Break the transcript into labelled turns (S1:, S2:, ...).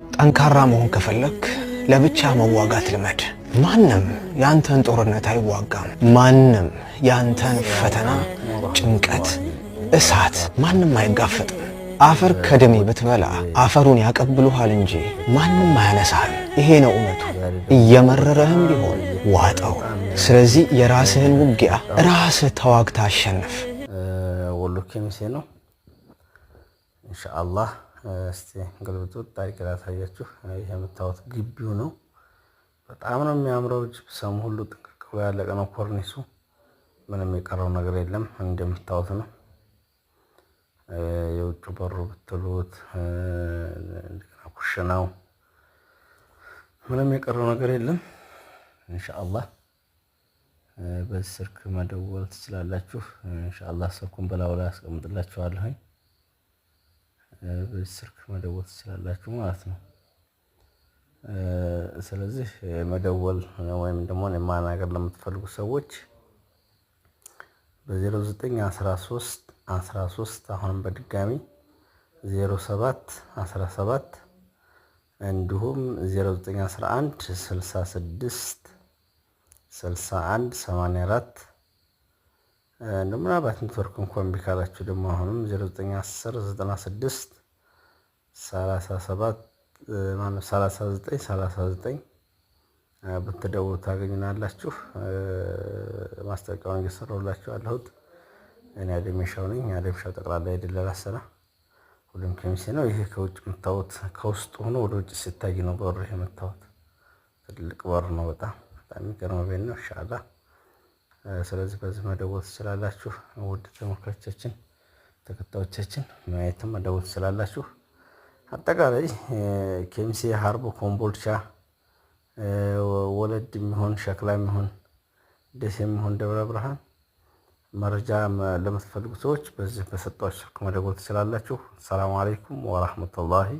S1: ጠንካራ መሆን ከፈለክ ለብቻ መዋጋት ልመድ። ማንም ያንተን ጦርነት አይዋጋም። ማንም ያንተን ፈተና፣ ጭንቀት፣ እሳት ማንም አይጋፈጥም። አፈር ከደሜ ብትበላ አፈሩን ያቀብሉሃል እንጂ ማንም አያነሳህም። ይሄ ነው እውነቱ። እየመረረህም ቢሆን ዋጠው። ስለዚህ የራስህን ውጊያ ራስህ ተዋግተህ አሸንፍ።
S2: ወሎ ኬሚሴ ነው ኢንሻአላህ። እስቲ እንግዲህ ታሪክ ላሳያችሁ። ይሄ የምታዩት ግቢው ነው። በጣም ነው የሚያምረው። ጅብሰም ሁሉ ጥንቅቅ ብሎ ያለቀ ነው። ኮርኒሱ ምንም የቀረው ነገር የለም። እንደምታዩት ነው። የውጭ በሩ ብትሉት እንደገና ኩሽናው ምንም የቀረው ነገር የለም። ኢንሻአላህ በዚህ ስልክ መደወል ትችላላችሁ። ኢንሻአላህ ስልኩን በላው ላይ አስቀምጥላችኋለሁ። በዚህ ስልክ መደወል ትችላላችሁ ማለት ነው። ስለዚህ መደወል ወይም ደግሞ ማናገር ለምትፈልጉ ሰዎች በ0913 አሁንም በድጋሚ 0717 እንዲሁም 0911 66 61 84 ምናልባት ኔትወርክ እንኳን ቢካላችሁ ደግሞ አሁንም 0910 96 37 39 ብትደውሉ ታገኙናላችሁ። ማስታወቂያውን እየሰራሁላችሁ ያለሁት እኔ አደምሻው ነኝ። አደምሻው ጠቅላላ የድለላ ስራ ሁሉም ኬሚሴ ነው። ይሄ ከውጭ የምታዩት ከውስጥ ሆኖ ወደ ውጭ ሲታይ ነው በሩ የምታዩት። ትልቅ በር ነው። በጣም የሚገርም ቤት ነው ኢንሻአላህ። ስለዚህ በዚህ መደወል ትችላላችሁ። ውድ ተመልካቾቻችን፣ ተከታዮቻችን ማየትም መደወል ትችላላችሁ። አጠቃላይ ኬሚሴ፣ ሀርቦ፣ ኮምቦልቻ፣ ወለድ የሚሆን ሸክላ የሚሆን ደሴ የሚሆን ደብረ ብርሃን መረጃ ለምትፈልጉ ሰዎች በዚህ በሰጣችሁ ስልክ መደወል ትችላላችሁ። ሰላም አለይኩም ወራህመቱላሂ